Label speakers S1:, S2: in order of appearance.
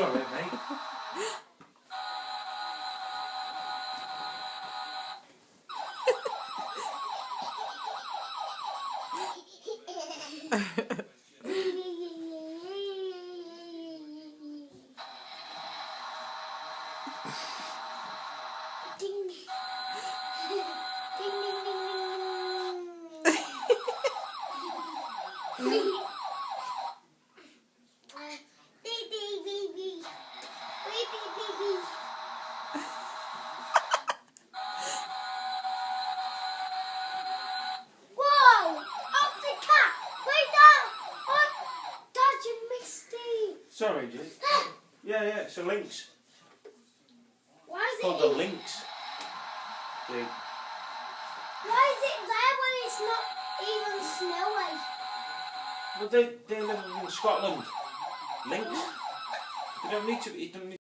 S1: Sorry, mate.
S2: Ding. Ding, ding, ding, ding, ding. Beep, beep, beep, beep. Beep, beep, beep, beep. Whoa! Up the cat! Wait down! Oh, Dad, you missed it.
S1: Sorry, Jake. Yeah, it's a lynx.
S2: Why is
S1: Called
S2: it?
S1: a lynx. Jake.
S2: Why is it there when it's not even snowy?
S1: Well, they live in Scotland. Lynx. They don't need to.